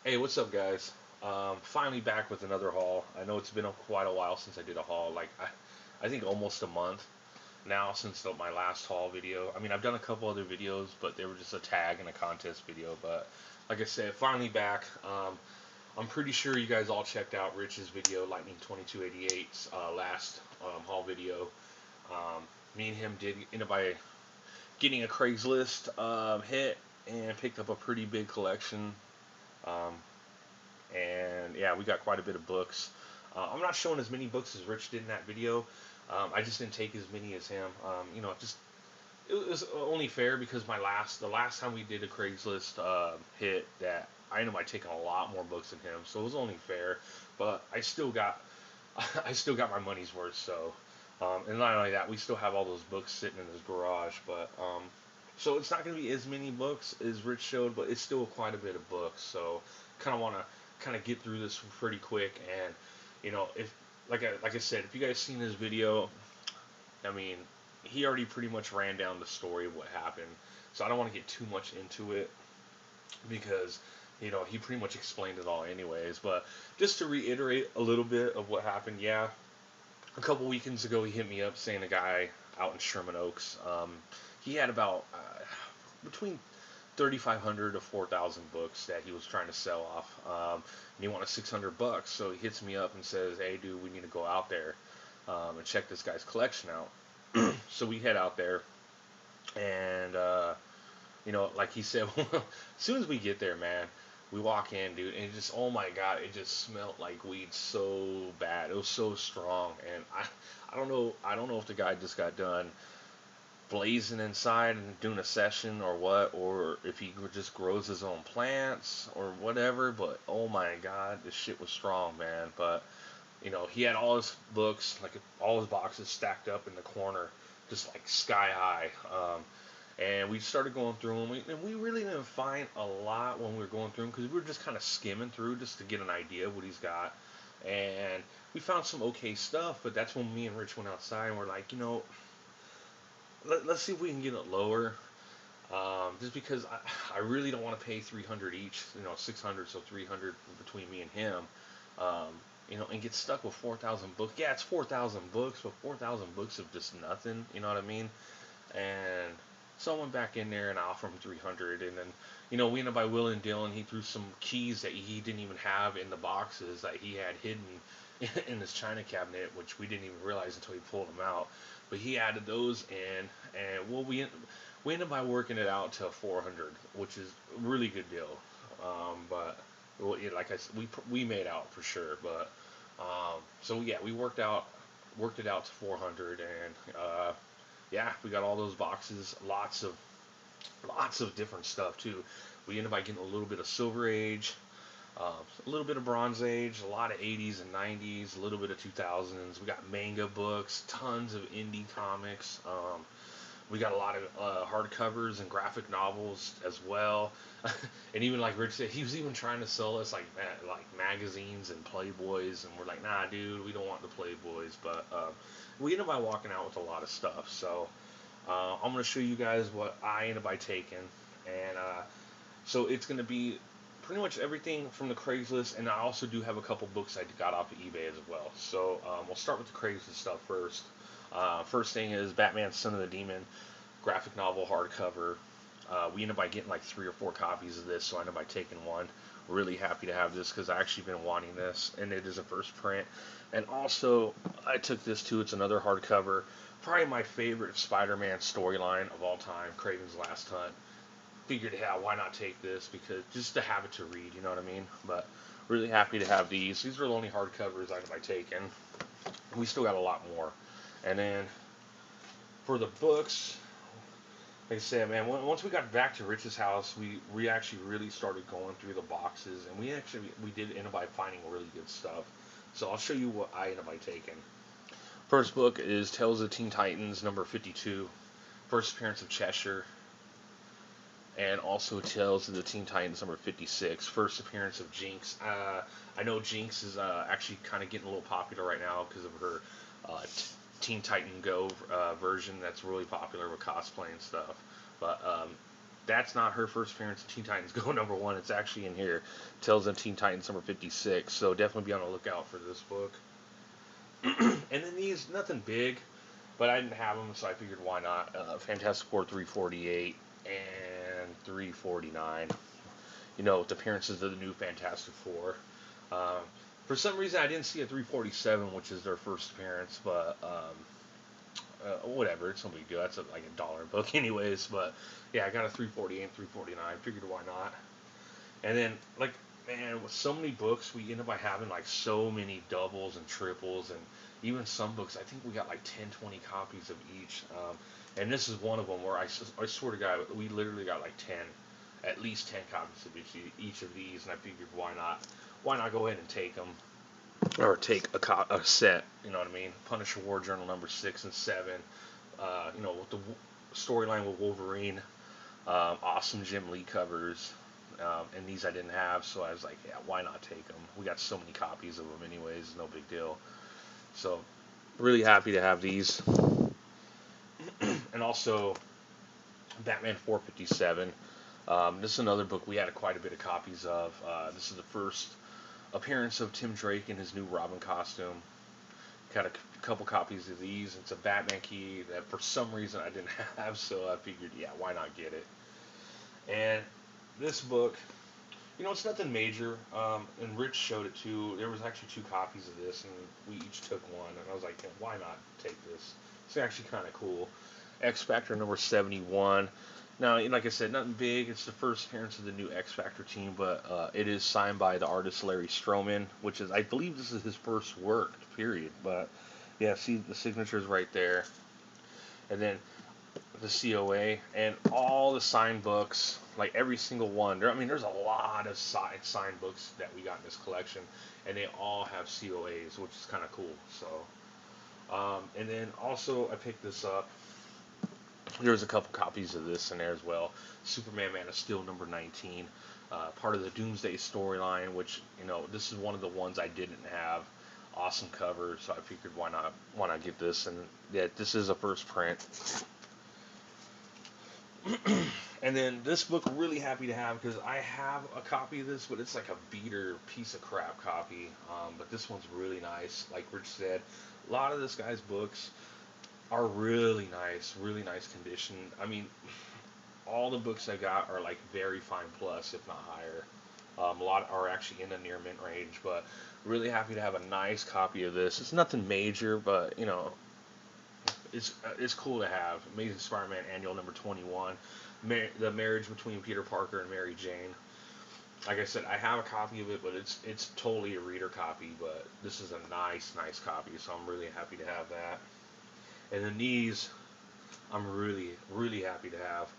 Hey, what's up, guys? Finally back with another haul. I know it's been quite a while since I did a haul. I think almost a month now since my last haul video. I mean, I've done a couple other videos, but they were just a tag and a contest video. But like I said, finally back. I'm pretty sure you guys all checked out Rich's video, Lightning 2288's last haul video. Um, Me and him did end up by getting a Craigslist hit and picked up a pretty big collection. Um, and yeah, we got quite a bit of books. I'm not showing as many books as Rich did in that video. I just didn't take as many as him. Just it was only fair because the last time we did a Craigslist hit that I ended up by taking a lot more books than him, so it was only fair. But I still got I still got my money's worth. And not only that, we still have all those books sitting in his garage. So it's not going to be as many books as Rich showed, but it's still quite a bit of books. So kind of want to kind of get through this pretty quick. And if like I said, if you guys seen this video, I mean, he already pretty much ran down the story of what happened. So I don't want to get too much into it because he pretty much explained it all anyways. But just to reiterate a little bit of what happened, yeah, a couple weekends ago he hit me up saying a guy out in Sherman Oaks, he had about between 3,500 to 4,000 books that he was trying to sell off, and he wanted 600 bucks. So he hits me up and says, "Hey, dude, we need to go out there and check this guy's collection out." So we head out there, and like he said, as soon as we get there, man, we walk in, dude, and it just, oh my god, it just smelled like weed so bad. It was so strong, and I don't know if the guy just got done blazing inside and doing a session or what, or if he just grows his own plants or whatever. But oh my god, this shit was strong, man. But he had all his books, like all his boxes stacked up in the corner, just like sky high. And we started going through them, and we really didn't find a lot when we were going through them because we were just kind of skimming through just to get an idea of what he's got. And we found some okay stuff, but that's when me and Rich went outside and we're like, let's see if we can get it lower. Just because I really don't want to pay 300 each, 600, so 300 between me and him. Um, and get stuck with 4,000 books. Yeah, it's 4,000 books, but 4,000 books of just nothing. You know what I mean? And so I went back in there and I offered him 300, and then we ended up by Will and Dylan. He threw some keys that he didn't even have in the boxes that he had hidden in his china cabinet, which we didn't even realize until he pulled them out. But he added those in, and we ended up by working it out to 400, which is a really good deal. But well, yeah, like I said, we made out for sure. But so yeah, we worked it out to 400, and yeah, we got all those boxes, lots of different stuff too. We ended up by getting a little bit of Silver Age, a little bit of Bronze Age, a lot of 80s and 90s, a little bit of 2000s. We got manga books, tons of indie comics. We got a lot of hardcovers and graphic novels as well. And even like Rich said, he was even trying to sell us like magazines and Playboys, and we're like, nah, dude, we don't want the Playboys. But we ended up by walking out with a lot of stuff. So I'm gonna show you guys what I ended up by taking, and so it's gonna be pretty much everything from the Craigslist, and I also do have a couple books I got off of eBay as well. So we'll start with the Craigslist stuff first. First thing is Batman: Son of the Demon, graphic novel hardcover. We ended up by getting like 3 or 4 copies of this, so I ended up by taking one. Really happy to have this because I actually been wanting this, and it is a first print. And also, I took this too. It's another hardcover. Probably my favorite Spider-Man storyline of all time, Kraven's Last Hunt. Figured, yeah, why not take this? Because just to have it to read, you know what I mean? But really happy to have these. These are the only hardcovers I've taken. We still got a lot more. And then for the books, like I said, man, once we got back to Rich's house, we actually really started going through the boxes, and we did end up by finding really good stuff. So I'll show you what I ended up by taking. First book is Tales of Teen Titans number 52, first appearance of Cheshire, and also Tales of the Teen Titans number 56, first appearance of Jinx. I know Jinx is actually kind of getting a little popular right now because of her Teen Titan Go version that's really popular with cosplay and stuff. But that's not her first appearance in Teen Titans Go #1. It's actually in here. Tales of Teen Titans number 56. So definitely be on the lookout for this book. And then these, nothing big, but I didn't have them, so I figured why not. Fantastic Four 348 and 349. You know, with appearances of the new Fantastic Four. Um, for some reason, I didn't see a 347, which is their first appearance, but whatever, it's no big deal. That's like a dollar book, anyways. But yeah, I got a 348 and 349. Figured why not. And then, like, man, with so many books, we end up by having like so many doubles and triples, and even some books. I think we got like 10, 20 copies of each. And this is one of them where I swear to God, we literally got like 10, at least 10 copies of each of these. And I figured why not go ahead and take them, or take a set. You know what I mean? Punisher War Journal number 6 and 7. You know, with the storyline with Wolverine. Awesome Jim Lee covers. And these I didn't have, so I was like, yeah, why not take them? We got so many copies of them anyways, no big deal. So, really happy to have these. And also, Batman 457. This is another book we had quite a bit of copies of. This is the first appearance of Tim Drake in his new Robin costume. Got a couple copies of these. It's a Batman key that for some reason I didn't have, so I figured, yeah, why not get it? And this book, you know, it's nothing major. And Rich showed it too. There was actually 2 copies of this, and we each took one. And I was like, yeah, why not take this? It's actually kind of cool. X Factor number 71. Now, like I said, nothing big. It's the first appearance of the new X Factor team, but it is signed by the artist Larry Stroman, which is, I believe, this is his first work. Period. But yeah, see the signatures right there, and then the COA and all the signed books, like every single one. I mean, there's a lot of signed books that we got in this collection, and they all have COAs, which is kind of cool. So, and then also I picked this up. There's a couple copies of this in there as well. Superman Man of Steel number 19, part of the Doomsday storyline, which, you know, this is one of the ones I didn't have. Awesome cover, so I figured why not get this. And yeah, this is a first print. And then this book, really happy to have, because I have a copy of this, but it's like a beater piece of crap copy. But this one's really nice. Like Rich said, a lot of this guy's books are really nice condition. I mean, all the books I got are like very fine plus, if not higher. A lot are actually in the near mint range, but really happy to have a nice copy of this. It's nothing major, but you know, it's cool to have. Amazing Spider-Man Annual number 21, the marriage between Peter Parker and Mary Jane. Like I said, I have a copy of it, but it's totally a reader copy. But this is a nice copy, so I'm really happy to have that. And then these, I'm really happy to have.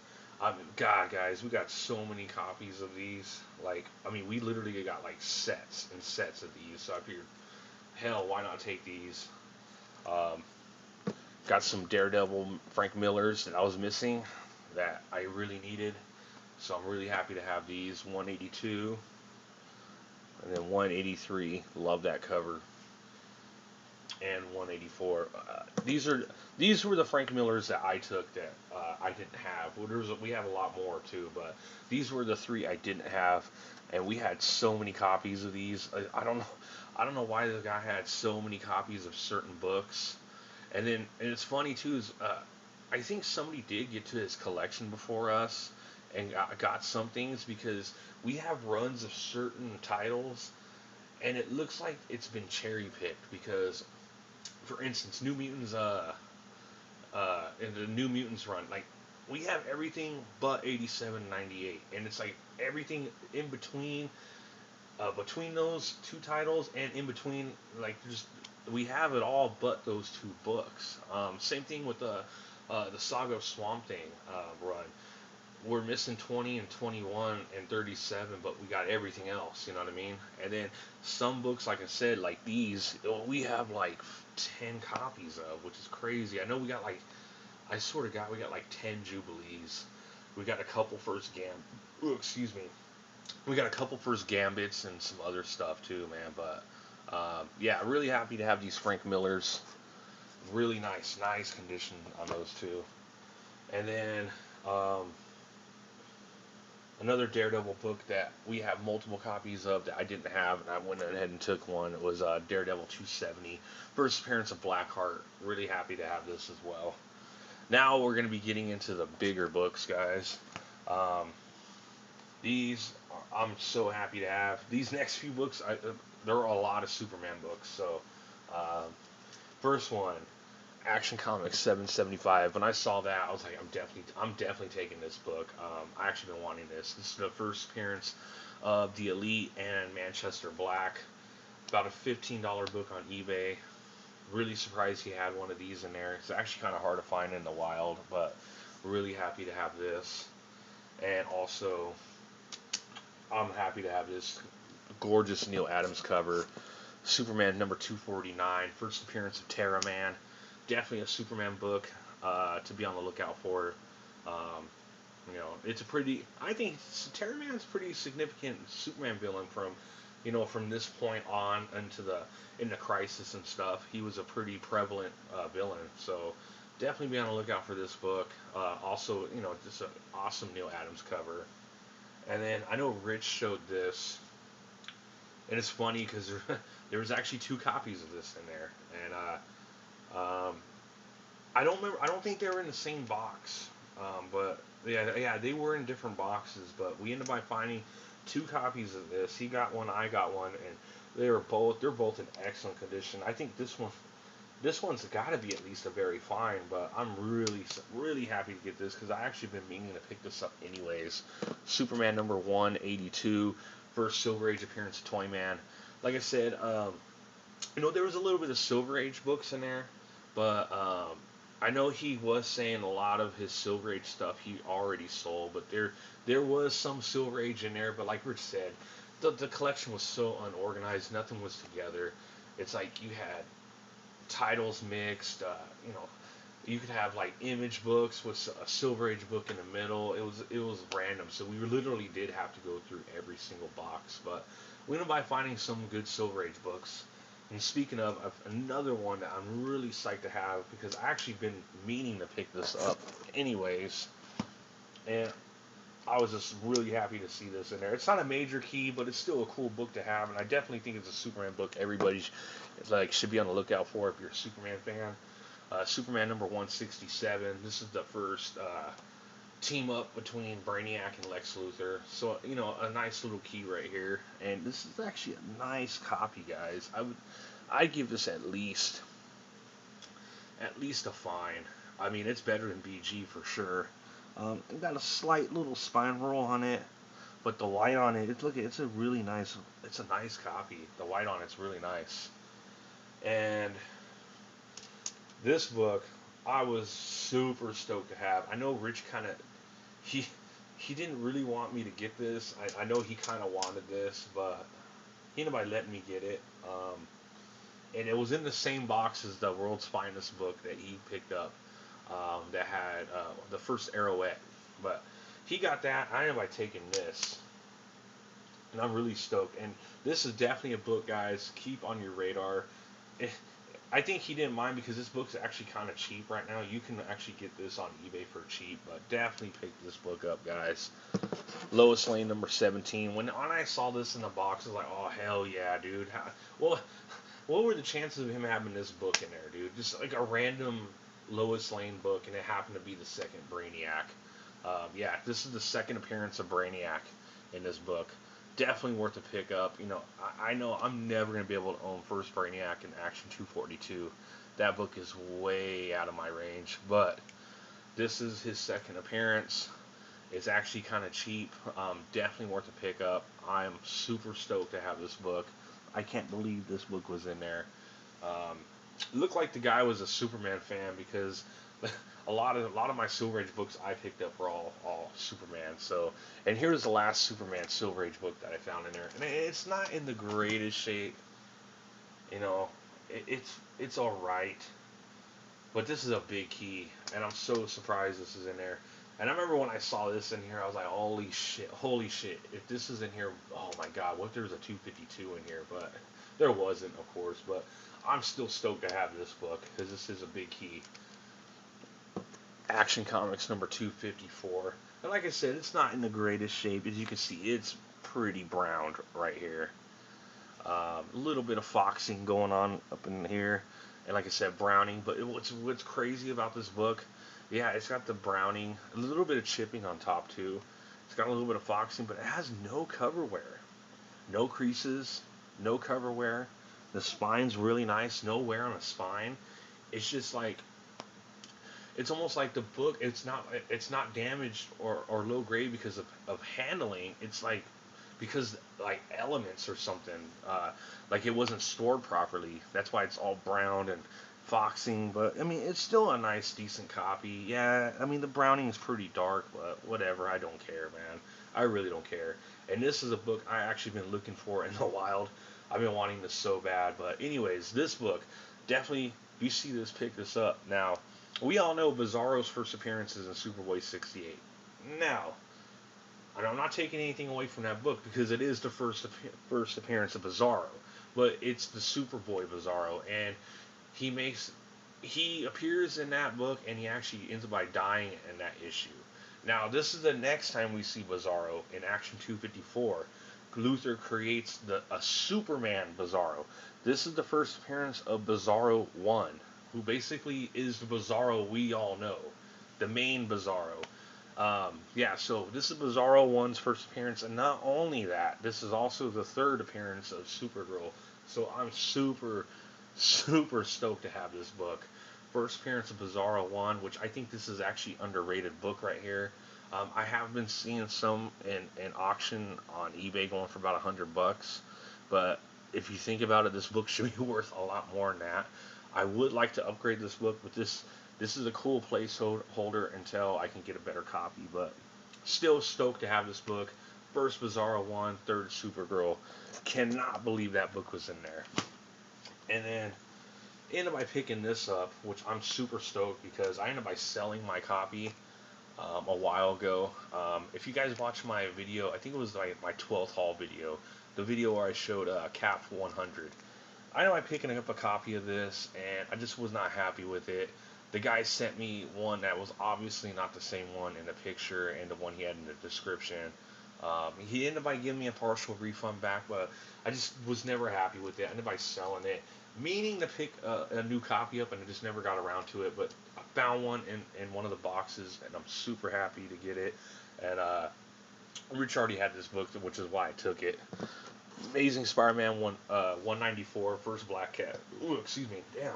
I mean, God, guys, we got so many copies of these. Like, I mean, we literally got like sets and sets of these. So I figured, hell, why not take these? Um, got some Daredevil Frank Millers that I was missing that I really needed. So I'm really happy to have these. 182 and then 183. Love that cover. And 184. These were the Frank Millers that I took that I didn't have. Well, we have a lot more too, but these were the 3 I didn't have, and we had so many copies of these. I don't know why the guy had so many copies of certain books. And it's funny too is I think somebody did get to his collection before us and got some things, because we have runs of certain titles, and it looks like it's been cherry picked. Because, for instance, New Mutants, in the New Mutants run, like, we have everything but 87 and 98, and it's like everything in between those 2 titles, and in between, like, just we have it all but those 2 books. Same thing with the Saga of Swamp Thing run. We're missing 20 and 21 and 37, but we got everything else, you know what I mean? And then some books, like I said, like these, we have like 10 copies of, which is crazy. I know we got like, I sort of got, we got like 10 Jubilees. We got a couple first excuse me. We got a couple first Gambits and some other stuff too, man. But yeah, really happy to have these Frank Millers. Really nice condition on those two. And then Another Daredevil book that we have multiple copies of that I didn't have, and I went ahead and took one. It was Daredevil 270, First Appearance of Blackheart. Really happy to have this as well. Now we're going to be getting into the bigger books, guys. Um, these I'm so happy to have. These next few books, there are a lot of Superman books. So, um, first one, Action Comics 775. When I saw that, I was like, I'm definitely taking this book. I actually been wanting this. This is the first appearance of the Elite and Manchester Black. About a $15 book on eBay. Really surprised he had one of these in there. It's actually kind of hard to find in the wild, but really happy to have this. And also, I'm happy to have this gorgeous Neil Adams cover. Superman number 249, first appearance of Terra Man. Definitely a Superman book to be on the lookout for. Um, it's a pretty. I think Terra Man's a pretty significant Superman villain from this point on into Crisis and stuff. He was a pretty prevalent villain. So definitely be on the lookout for this book. Also, just an awesome Neil Adams cover. And then I know Rich showed this, and it's funny because there was actually two copies of this in there, and I don't remember. I don't think they were in the same box, but yeah, they were in different boxes. But we ended up finding two copies of this. He got one, I got one, and they're both in excellent condition. I think this one's got to be at least a very fine, but I'm really happy to get this because I actually been meaning to pick this up anyways. Superman number 182, first Silver Age appearance of Toyman. Like I said, there was a little bit of Silver Age books in there, but I know he was saying a lot of his Silver Age stuff he already sold, but there was some Silver Age in there. But like Rich said, the collection was so unorganized, nothing was together. It's like you had titles mixed. You could have like image books with a Silver Age book in the middle. It was random, so we literally did have to go through every single box. But we ended up by finding some good Silver Age books. And speaking of another one that I'm really psyched to have because I actually been meaning to pick this up, anyways, and I was just really happy to see this in there. It's not a major key, but it's still a cool book to have, and I definitely think it's a Superman book everybody should be on the lookout for if you're a Superman fan. Superman number 167. This is the first team up between Brainiac and Lex Luthor. So a nice little key right here, and this is actually a nice copy, guys. I'd give this at least a fine. I mean, it's better than BG for sure. It got a slight little spine roll on it, but the white on it, it's a nice copy. The white on it's really nice. And this book, I was super stoked to have. I know Rich he he didn't really want me to get this. I know he kind of wanted this, but he ended up letting me get it. And it was in the same box as the World's Finest book that he picked up, that had the first Arrowette. But he got that. I ended up taking this, and I'm really stoked. And this is definitely a book, guys. Keep on your radar. Eh, I think he didn't mind because this book's actually kind of cheap right now. You can actually get this on eBay for cheap, but definitely pick this book up, guys. Lois Lane number 17. When I saw this in the box, I was like, oh hell yeah, dude. Well, what were the chances of him having this book in there, dude? Just like a random Lois Lane book, and it happened to be the second Brainiac. Yeah, this is the second appearance of Brainiac in this book. Definitely worth a pick up. I know I'm never going to be able to own First Brainiac and Action 242. That book is way out of my range, but this is his second appearance. It's actually kind of cheap. Definitely worth a pick up. I'm super stoked to have this book. I can't believe this book was in there. Um, it looked like the guy was a Superman fan because a lot of my Silver Age books I picked up were all Superman. So, and here's the last Superman Silver Age book that I found in there, and it's not in the greatest shape. You know, it's all right, but this is a big key, and I'm so surprised this is in there. And I remember when I saw this in here, I was like, holy shit! If this is in here, oh my god, what if there's a 252 in here? But there wasn't, of course. But I'm still stoked to have this book because this is a big key. Action Comics number 254. And like I said, it's not in the greatest shape. As you can see, it's pretty browned right here. A little bit of foxing going on up in here. And like I said, browning. But what's crazy about this book, yeah, it's got the browning, a little bit of chipping on top too. It's got a little bit of foxing, but it has no cover wear. No creases, no cover wear. The spine's really nice, no wear on the spine. It's just like, it's almost like the book, it's not damaged or low grade because of handling. It's like because like elements or something, like it wasn't stored properly. That's why it's all browned and foxing. But I mean, it's still a nice decent copy. Yeah, I mean the browning is pretty dark, but whatever, I don't care, man. I really don't care. And this is a book I actually been looking for in the wild. I've been wanting this so bad. But anyways, this book, definitely, if you see this, pick this up. Now, we all know Bizarro's first appearances in Superboy 68. Now, and I'm not taking anything away from that book because it is the first appearance of Bizarro, but it's the Superboy Bizarro, and he makes he appears in that book, and he actually ends up by dying in that issue. Now, this is the next time we see Bizarro in Action 254. Luther creates a Superman Bizarro. This is the first appearance of Bizarro 1, who basically is the Bizarro we all know, the main Bizarro. Yeah, so this is Bizarro 1's first appearance, and not only that, this is also the third appearance of Supergirl. So I'm super stoked to have this book. First appearance of Bizarro 1, which I think this is actually underrated book right here. I have been seeing some in auction on eBay going for about $100, but if you think about it, this book should be worth a lot more than that. I would like to upgrade this book, but this is a cool placeholder until I can get a better copy. But still stoked to have this book. First Bizarro 1, third Supergirl. Cannot believe that book was in there. And then ended by picking this up, which I'm super stoked because I ended by selling my copy a while ago. If you guys watch my video, I think it was my 12th haul video, the video where I showed Cap 100. I ended up picking up a copy of this, and I just was not happy with it. The guy sent me one that was obviously not the same one in the picture and the one he had in the description. He ended up by giving me a partial refund back, but I just was never happy with it. I ended up by selling it, meaning to pick a new copy up, and I just never got around to it. But I found one in one of the boxes, and I'm super happy to get it. And Rich already had this book, which is why I took it. Amazing Spider-Man 194, first Black Cat. Ooh, excuse me, damn.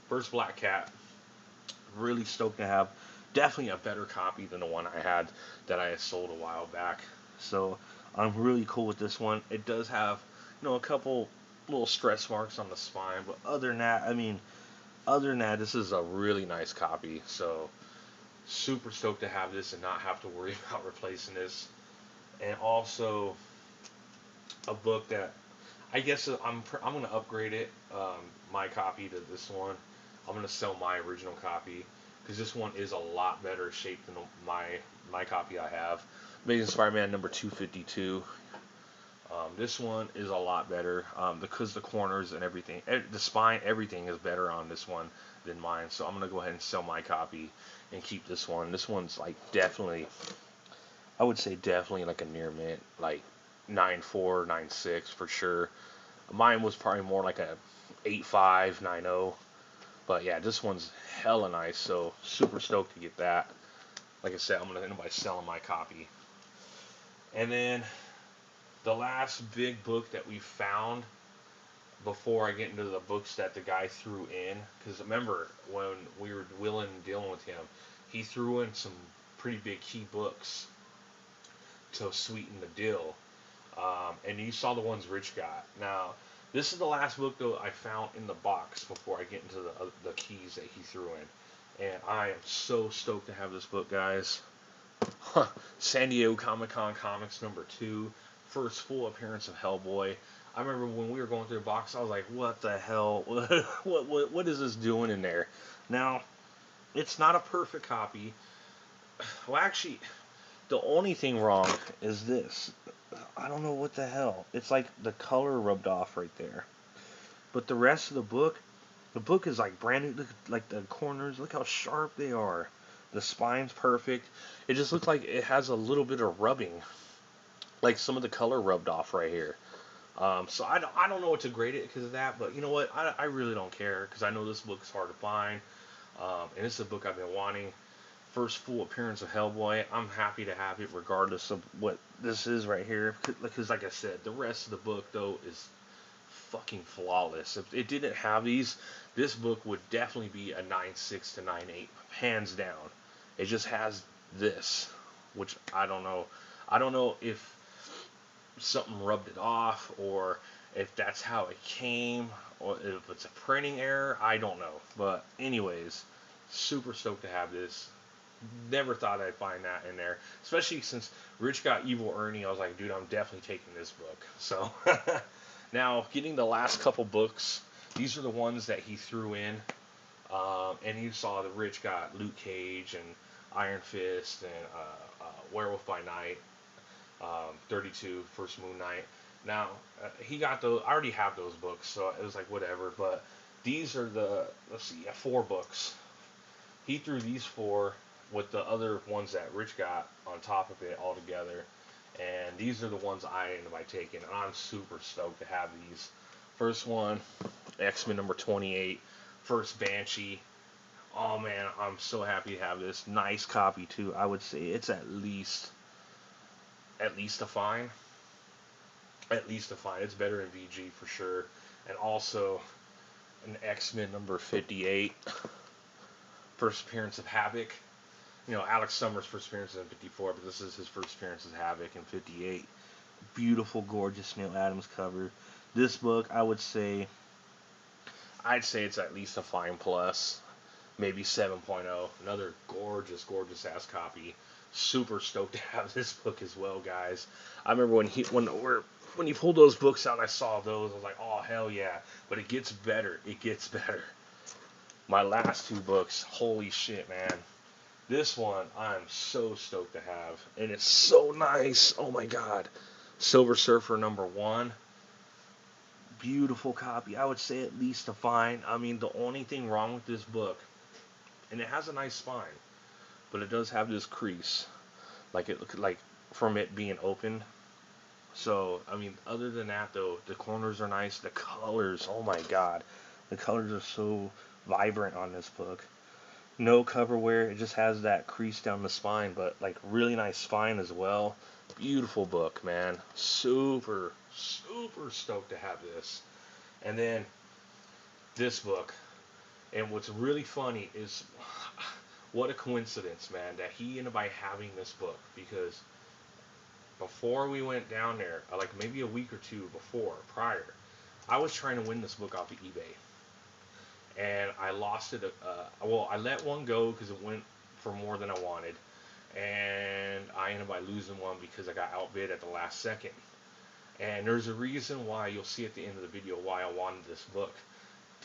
First Black Cat. Really stoked to have. Definitely a better copy than the one I had that I had sold a while back. So I'm really cool with this one. It does have, a couple little stretch marks on the spine, but other than that, this is a really nice copy. So super stoked to have this and not have to worry about replacing this. And also a book that I guess I'm going to upgrade it, my copy to this one. I'm going to sell my original copy because this one is a lot better shape than my copy I have. Amazing Spider-Man number 252. This one is a lot better because the corners and everything, the spine, everything is better on this one than mine. So I'm going to go ahead and sell my copy and keep this one. This one's like definitely, I would say definitely like a near mint, like 9.4, 9.6 for sure. Mine was probably more like a 8.5, 9.0. But yeah, this one's hella nice, so super stoked to get that. Like I said, I'm going to end up by selling my copy. And then the last big book that we found before I get into the books that the guy threw in, because remember when we were dealing with him, he threw in some pretty big key books to sweeten the deal. And you saw the ones Rich got. Now, this is the last book though I found in the box before I get into the keys that he threw in, and I am so stoked to have this book, guys. San Diego Comic-Con Comics number 2, first full appearance of Hellboy. I remember when we were going through the box, I was like, "What the hell? What is this doing in there?" Now, it's not a perfect copy. Well, actually, the only thing wrong is this. I don't know what the hell. It's like the color rubbed off right there. But the rest of the book is like brand new. Look, like the corners, look how sharp they are. The spine's perfect. It just looks like it has a little bit of rubbing, like some of the color rubbed off right here. So I don't know what to grade it because of that, but you know what? I really don't care because I know this book is hard to find, and it's a book I've been wanting. First full appearance of Hellboy. I'm happy to have it regardless of what this is right here. Because like I said, the rest of the book though is fucking flawless. If it didn't have these, this book would definitely be a 9.6 to 9.8, hands down. It just has this, which I don't know. I don't know if something rubbed it off or if that's how it came or if it's a printing error. I don't know. But anyways, super stoked to have this. Never thought I'd find that in there, especially since Rich got Evil Ernie. I was like, dude, I'm definitely taking this book. So now getting the last couple books, these are the ones that he threw in, and you saw that Rich got Luke Cage and Iron Fist and Werewolf by Night, 32 First Moon Knight. Now he got those. I already have those books, so it was like whatever. But these are the, let's see, 4 books. He threw these 4 with the other ones that Rich got on top of it all together. And these are the ones I ended up taking. And I'm super stoked to have these. First one, X-Men number 28. First Banshee. Oh man, I'm so happy to have this. Nice copy too. I would say it's at least a fine. At least a fine. It's better in VG for sure. And also an X-Men number 58. First appearance of Havoc. You know, Alex Summers' first appearance in 54, but this is his first appearance as Havoc in 58. Beautiful, gorgeous Neil Adams cover. This book, I'd say it's at least a fine plus, maybe 7.0. Another gorgeous, gorgeous ass copy. Super stoked to have this book as well, guys. I remember when he pulled those books out and I saw those, I was like, oh hell yeah! But it gets better. It gets better. My last 2 books, holy shit, man. This one I'm so stoked to have, and it's so nice. Oh my god. Silver Surfer number 1. Beautiful copy. I would say at least a fine. I mean, the only thing wrong with this book, and it has a nice spine, but it does have this crease, like from it being open. So, I mean, other than that though, the corners are nice. The colors, oh my god. The colors are so vibrant on this book. No cover wear, it just has that crease down the spine, but like really nice spine as well. Beautiful book, man. Super, super stoked to have this. And then this book. And what's really funny is what a coincidence, man, that he ended up having this book, because before we went down there, like maybe a week or 2 prior, I was trying to win this book off of eBay. And I lost it. Well, I let one go because it went for more than I wanted, and I ended up losing one because I got outbid at the last second. And there's a reason why, you'll see at the end of the video why I wanted this book.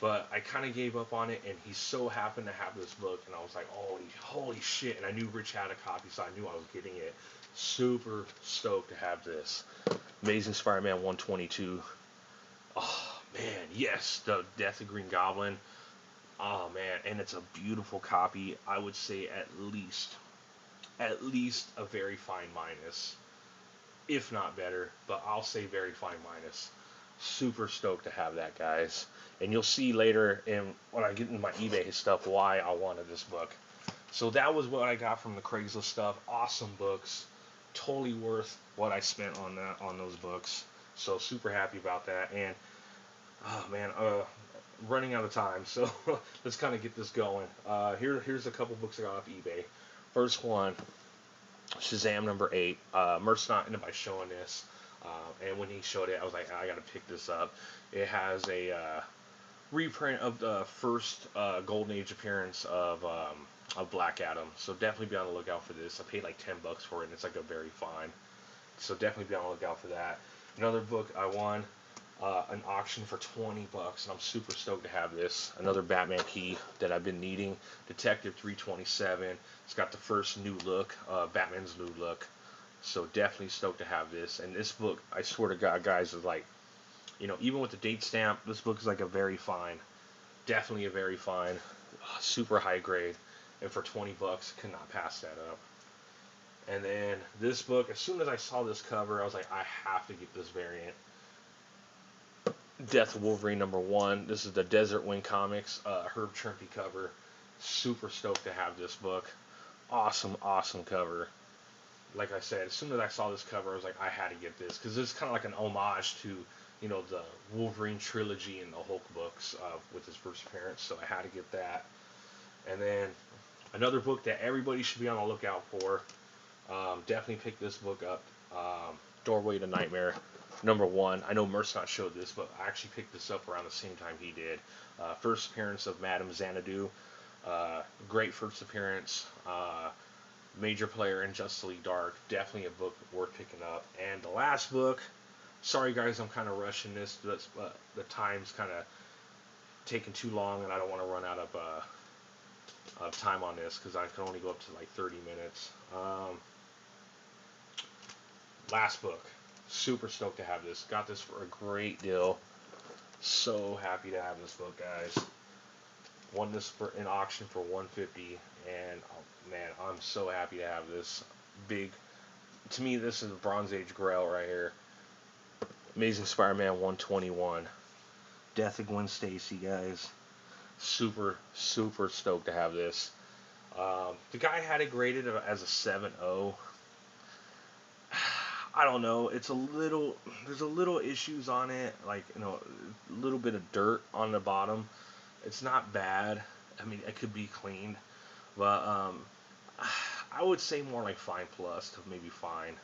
But I kind of gave up on it, and he so happened to have this book, and I was like, holy shit! And I knew Rich had a copy, so I knew I was getting it. Super stoked to have this. Amazing Spider-Man 122. Oh man, yes, the Death of Green Goblin. Oh man, and it's a beautiful copy. I would say at least a very fine minus, if not better, but I'll say very fine minus. Super stoked to have that, guys. And you'll see later when I get into my eBay stuff why I wanted this book. So that was what I got from the Craigslist stuff. Awesome books. Totally worth what I spent on those books. So super happy about that. And oh man, running out of time, so let's kind of get this going. Here's a couple books I got off eBay. First one, Shazam number 8. Merce not ended by showing this, and when he showed it, I was like, I gotta pick this up. It has a reprint of the first Golden Age appearance of Black Adam, so definitely be on the lookout for this. I paid like $10 for it, and it's like a very fine. So definitely be on the lookout for that. Another book I won. An auction for $20, and I'm super stoked to have this. Another Batman key that I've been needing. Detective 327. It's got the first new look, Batman's new look. So definitely stoked to have this. And this book, I swear to God, guys, is like, you know, even with the date stamp, this book is like a very fine. Definitely a very fine, super high grade. and for 20 bucks, could not pass that up. And then this book, as soon as I saw this cover, I was like, I have to get this variant. Death of Wolverine #1. This is the Desert Wind Comics, Herb Trimpe cover. Super stoked to have this book. Awesome, awesome cover. Like I said, as soon as I saw this cover, I was like, I had to get this because it's kind of like an homage to, the Wolverine trilogy and the Hulk books with his first appearance. So I had to get that. And then another book that everybody should be on the lookout for. Definitely pick this book up. Doorway to Nightmare #1. I know Merce not showed this, but I actually picked this up around the same time he did. First appearance of Madame Xanadu. Great first appearance. Major player in Justice League Dark. Definitely a book worth picking up. And the last book, sorry guys, I'm kind of rushing this, but the time's kind of taking too long, and I don't want to run out of time on this because I can only go up to like 30 minutes. Last book. Super stoked to have this. Got this for a great deal. So happy to have this book, guys. Won this for an auction for $150, and oh, man, I'm so happy to have this. Big, to me, this is a Bronze Age Grail right here. Amazing Spider-Man 121. Death of Gwen Stacy, guys. Super, super stoked to have this. The guy had it graded as a 7.0. I don't know. There's a little issues on it, like, a little bit of dirt on the bottom. It's not bad. I mean, it could be cleaned, but I would say more like fine plus to maybe fine,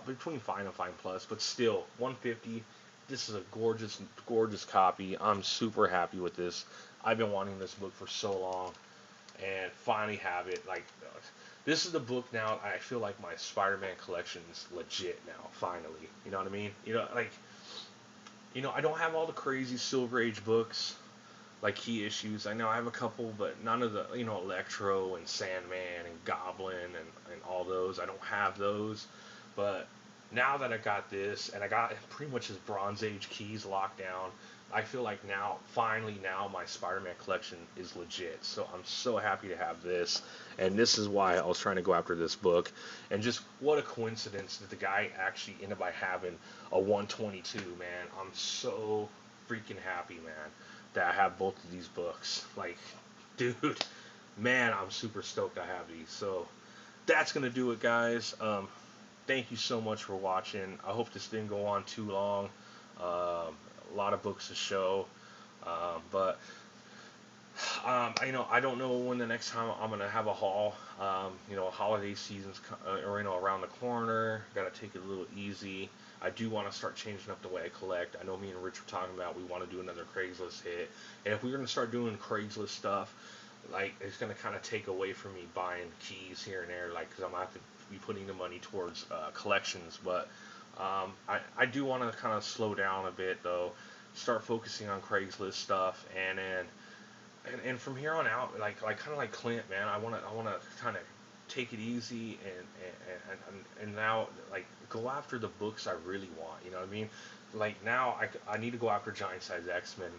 between fine and fine plus. But still, 150. This is a gorgeous, gorgeous copy. I'm super happy with this. I've been wanting this book for so long, and finally have it. Like, this is the book now. I feel like my Spider-Man collection is legit now. Finally, you know what I mean? I don't have all the crazy Silver Age books, like key issues. I know I have a couple, but none of the, Electro and Sandman and Goblin and all those. I don't have those. But now that I got this, and I got pretty much his Bronze Age keys locked down, I feel like now, finally now, my Spider-Man collection is legit. So I'm so happy to have this. And this is why I was trying to go after this book. And just what a coincidence that the guy actually ended up by having a 122, man. I'm so freaking happy, man, that I have both of these books. Like, dude, man, I'm super stoked I have these. So that's gonna do it, guys. Thank you so much for watching. I hope this didn't go on too long. A lot of books to show, but I don't know when the next time I'm gonna have a haul. Holiday season's around the corner. Gotta take it a little easy. I do want to start changing up the way I collect. I know me and Rich were talking about we want to do another Craigslist hit, and if we're gonna start doing Craigslist stuff, like, it's gonna kind of take away from me buying keys here and there, like, because I'm gonna have to be putting the money towards collections. But I do want to kind of slow down a bit though, start focusing on Craigslist stuff, and then and from here on out, like kind of like Clint, man, I wanna kind of take it easy and now, like, go after the books I really want. You know what I mean? Like, now I need to go after Giant Size X-Men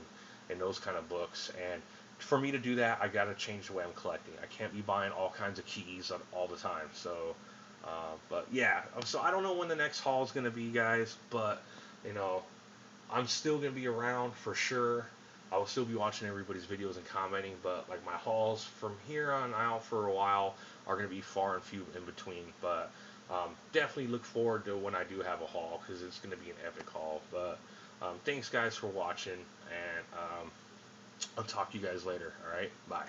and those kind of books. And for me to do that, I gotta change the way I'm collecting. I can't be buying all kinds of keys all the time. So, but yeah. So I don't know when the next haul is gonna be, guys. But you know, I'm still gonna be around for sure. I will still be watching everybody's videos and commenting, but like, my hauls from here on out for a while are gonna be far and few in between. But definitely look forward to when I do have a haul, because it's gonna be an epic haul. But thanks guys for watching, and I'll talk to you guys later. All right, bye.